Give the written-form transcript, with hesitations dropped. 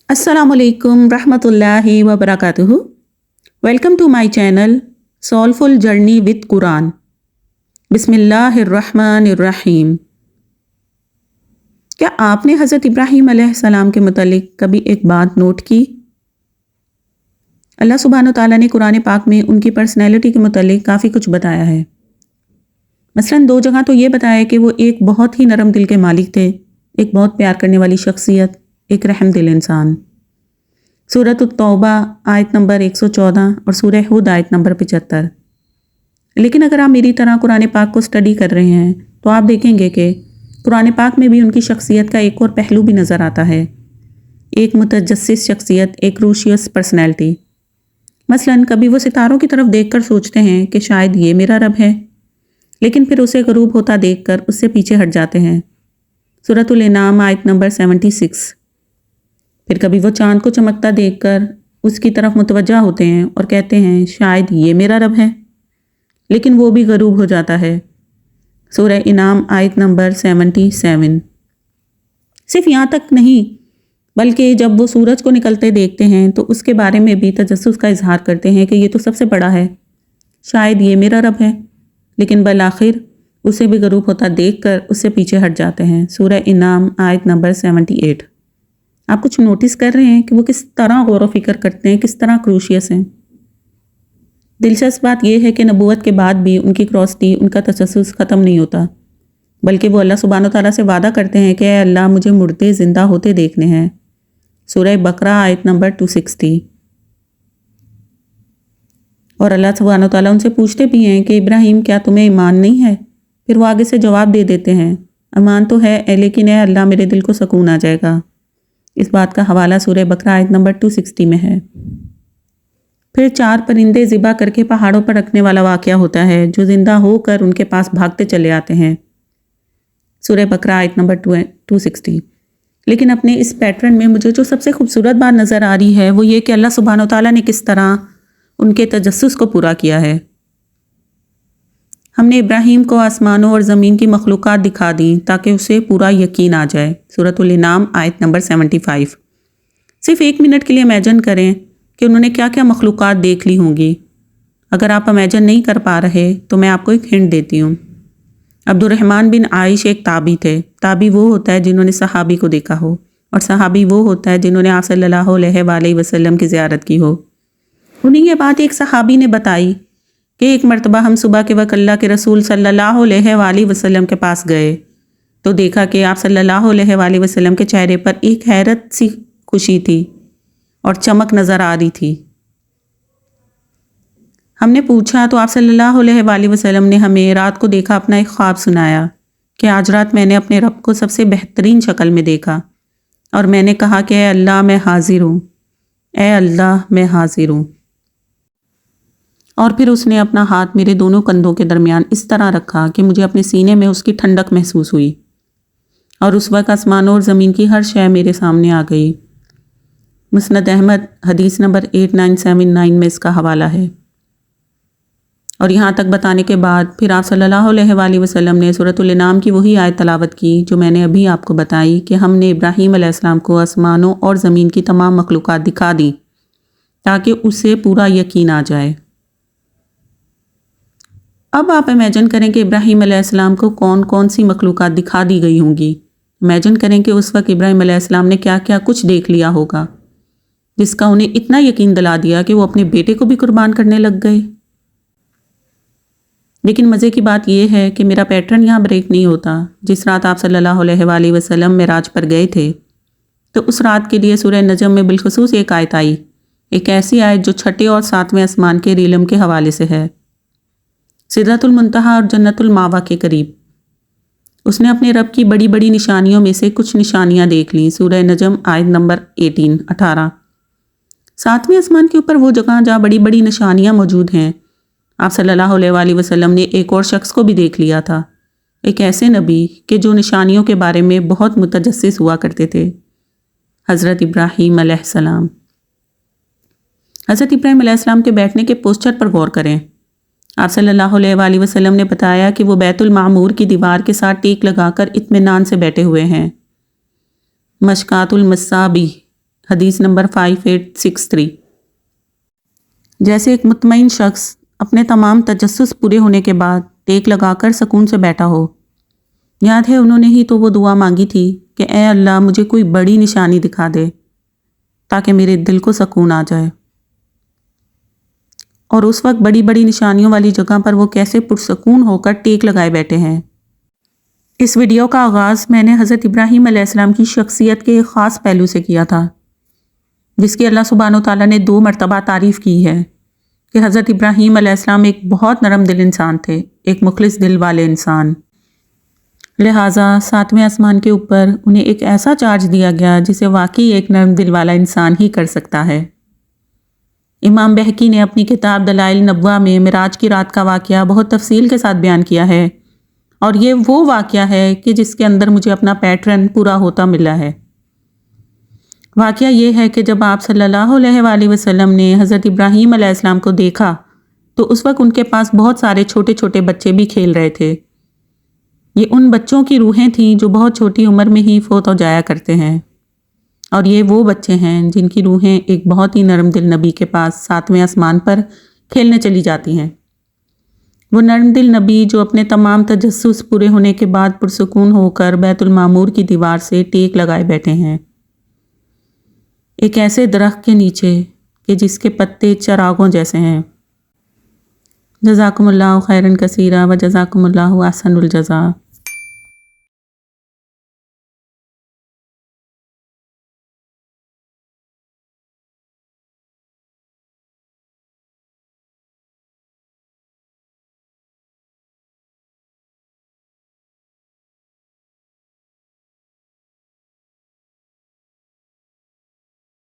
Assalamu alaikum rahmatullahi wa barakatuhu. Welcome to my channel Soulful Journey with Quran. बिस्मिल्लाहिर्रहमानिर्रहीम। क्या आपने हज़रत इब्राहीम अलैहिस्सलाम के मुतालिक कभी एक बात नोट की? अल्लाह सुब्हानो तआला ने कुरान पाक में उनकी पर्सनैलिटी के मुतालिक काफ़ी कुछ बताया है। मसलन दो जगह तो ये बताया कि वो एक बहुत ही नरम दिल के मालिक थे, एक बहुत प्यार करने वाली शख्सियत, एक रहम दिल इंसान। सूरत तौबा आयत नंबर 114 और सूरह हुद आयत नंबर 75। लेकिन अगर आप मेरी तरह कुरान पाक को स्टडी कर रहे हैं तो आप देखेंगे कि कुरान पाक में भी उनकी शख्सियत का एक और पहलू भी नज़र आता है, एक मुतजस्सिस शख्सियत, एक क्रूशियस पर्सनैलिटी। मसलन कभी वो सितारों की तरफ देखकर सोचते हैं कि शायद ये मेरा रब है, लेकिन फिर उसे गरूब होता देखकर उससे पीछे हट जाते हैं। सूरतुल इनाम आयत नंबर 76। फिर कभी वो चाँद को चमकता देखकर उसकी तरफ मुतवज्जा होते हैं और कहते हैं शायद ये मेरा रब है, लेकिन वो भी गरूब हो जाता है। सूरह इनाम आयत नंबर 77। सिर्फ यहाँ तक नहीं, बल्कि जब वो सूरज को निकलते देखते हैं तो उसके बारे में भी तजस्सुस का इजहार करते हैं कि ये तो सबसे बड़ा है, शायद ये मेरा रब है, लेकिन बल आखिर उसे भी गरूब होता देखकर उससे पीछे हट जाते हैं। सूरह इनाम आयत नंबर 78। आप कुछ नोटिस कर रहे हैं कि वो किस तरह गौर व फिक्र करते हैं, किस तरह क्रूशियस हैं। दिलचस्प बात यह है कि नबूवत के बाद भी उनकी क्रॉसिटी, उनका तजस्सुस ख़त्म नहीं होता, बल्कि वो अल्लाह सुब्हानो तआला से वादा करते हैं कि ऐ अल्लाह मुझे मुर्दे ज़िंदा होते देखने हैं। सूरह बकरा आयत नंबर 260। और अल्लाह सुब्हानो तआला उनसे पूछते भी हैं कि इब्राहीम क्या तुम्हें ईमान नहीं है? फिर वो आगे से जवाब दे देते हैं ईमान तो है, लेकिन ऐ अल्लाह मेरे दिल को सुकून आ जाएगा। इस बात का हवाला सूरह बकरा आयत नंबर 260 में है। फिर 4 परिंदे ज़िबा करके पहाड़ों पर रखने वाला वाक़या होता है, जो ज़िंदा होकर उनके पास भागते चले आते हैं। सूरह बकरा आयत नंबर 260। लेकिन अपने इस पैटर्न में मुझे जो सबसे खूबसूरत बात नज़र आ रही है वो ये कि अल्लाह सुब्हानो तआला ने किस तरह उनके तजस्सुस को पूरा किया है। हमने इब्राहीम को आसमानों और ज़मीन की मखलूक़ात दिखा दी ताकि उसे पूरा यकीन आ जाए। सूरतुल इनाम आयत नंबर 75। सिर्फ 1 मिनट के लिए इमेजिन करें कि उन्होंने क्या क्या मखलूक़ात देख ली होंगी। अगर आप इमेजिन नहीं कर पा रहे तो मैं आपको एक हिंट देती हूँ। अब्दुर्रहमान बिन आइश एक ताबी थे। ताबी वो होता है जिन्होंने सहाबी को देखा हो, और सहाबी वो होता है जिन्होंने आप सल्लल्लाहु अलैहि वसल्लम की ज़ियारत की हो। उन्हीं ये बात एक सहाबी ने बताई कि एक मरतबा हम सुबह के वक्त अल्लाह के रसूल सल्लल्लाहु अलैहि वसल्लम के पास गए तो देखा कि आप सल्लल्लाहु अलैहि वसल्लम के चेहरे पर एक हैरत सी खुशी थी और चमक नज़र आ रही थी। हमने पूछा तो आप सल्लल्लाहु अलैहि वसल्लम ने हमें रात को देखा अपना एक ख्वाब सुनाया कि आज रात मैंने अपने रब को सबसे बेहतरीन शक्ल में देखा और मैंने कहा कि ऐ अल्लाह मैं हाजिर हूँ, ऐ अल्लाह मैं हाजिर हूँ। और फिर उसने अपना हाथ मेरे दोनों कंधों के दरमियान इस तरह रखा कि मुझे अपने सीने में उसकी ठंडक महसूस हुई, और उस वक्त आसमानों और ज़मीन की हर शय मेरे सामने आ गई। मुस्नद अहमद हदीस नंबर 8979 में इसका हवाला है। और यहाँ तक बताने के बाद फिर आप सल्लल्लाहु अलैहि वसल्लम ने सूरतुल इनाम की वही आयत तलावत की जो मैंने अभी आपको बताई कि हमने इब्राहीम अलैहिस्सलाम को आसमानों और ज़मीन की तमाम मखलूक़ात दिखा दी ताकि उसे पूरा यकीन आ जाए। अब आप इमेजिन करें कि इब्राहीम अलैहिस्सलाम को कौन कौन सी मखलूक़ात दिखा दी गई होंगी। इमेजिन करें कि उस वक्त इब्राहीम अलैहिस्सलाम ने क्या क्या कुछ देख लिया होगा जिसका उन्हें इतना यकीन दिला दिया कि वो अपने बेटे को भी कुर्बान करने लग गए। लेकिन मज़े की बात यह है कि मेरा पैटर्न यहाँ ब्रेक नहीं होता। जिस रात आप सल्लल्लाहु अलैहि वसल्लम मेराज पर गए थे तो उस रात के लिए सूरह नजम में बिलखुसूस एक आयत आई, एक ऐसी आयत जो 6ठे और 7वें आसमान के रीलम के हवाले से है, सिदरतुल मुंतहा और जन्नतुल मावा के करीब। उसने अपने रब की बड़ी बड़ी निशानियों में से कुछ निशानियां देख लीं। सूरह नजम आयत नंबर 18। 7वें आसमान के ऊपर वो जगह जहाँ बड़ी बड़ी निशानियां मौजूद हैं, आप सल्लल्लाहु अलैहि वसल्लम ने एक और शख्स को भी देख लिया था, एक ऐसे नबी के जो निशानियों के बारे में बहुत मुतजस्सिस हुआ करते थे, हज़रत इब्राहीम अलैहिस्सलाम। हज़रत इब्राहीम अलैहिस्सलाम के बैठने के पोस्चर पर गौर करें। आप सल्लल्लाहु अलैहि वसल्लम ने बताया कि वो बैतुल मामूर की दीवार के साथ टेक लगाकर इत्मीनान से बैठे हुए हैं। मशकातुल मसाबी حدیث نمبر 5863۔ جیسے ایک مطمئن شخص اپنے تمام تجسس پورے ہونے کے بعد ٹیک لگا کر سکون سے بیٹھا ہو۔ یاد ہے انہوں نے ہی تو وہ دعا مانگی تھی کہ اے اللہ مجھے کوئی بڑی نشانی دکھا دے تاکہ میرے دل کو سکون آ جائے۔ اور اس وقت بڑی بڑی نشانیوں والی جگہ پر وہ کیسے پرسکون ہو کر ٹیک لگائے بیٹھے ہیں۔ اس ویڈیو کا آغاز میں نے حضرت ابراہیم علیہ السلام کی شخصیت کے ایک خاص پہلو سے کیا تھا، جس کی اللہ سبحانہ و تعالیٰ نے 2 مرتبہ تعریف کی ہے کہ حضرت ابراہیم علیہ السلام ایک بہت نرم دل انسان تھے، ایک مخلص دل والے انسان۔ لہٰذا 7ویں آسمان کے اوپر انہیں ایک ایسا چارج دیا گیا جسے واقعی ایک نرم دل والا انسان ہی کر سکتا ہے۔ امام بہقی نے اپنی کتاب دلائل نبوہ میں معراج کی رات کا واقعہ بہت تفصیل کے ساتھ بیان کیا ہے، اور یہ وہ واقعہ ہے کہ جس کے اندر مجھے اپنا پیٹرن پورا ہوتا ملا ہے۔ واقعہ یہ ہے کہ جب آپ صلی اللہ علیہ وآلہ وسلم نے حضرت ابراہیم علیہ السلام کو دیکھا تو اس وقت ان کے پاس بہت سارے چھوٹے چھوٹے بچے بھی کھیل رہے تھے۔ یہ ان بچوں کی روحیں تھیں جو بہت چھوٹی عمر میں ہی فوت ہو جایا کرتے ہیں، اور یہ وہ بچے ہیں جن کی روحیں ایک بہت ہی نرم دل نبی کے پاس 7ویں آسمان پر کھیلنے چلی جاتی ہیں۔ وہ نرم دل نبی جو اپنے تمام تجسس پورے ہونے کے بعد پرسکون ہو کر بیت المعمور کی دیوار سے ٹیک لگائے بیٹھے ہیں، ایک ایسے درخت کے نیچے کہ جس کے پتے چراغوں جیسے ہیں۔ جزاکم اللہ خیرا کثیرا و جزاکم اللہ احسن الجزا۔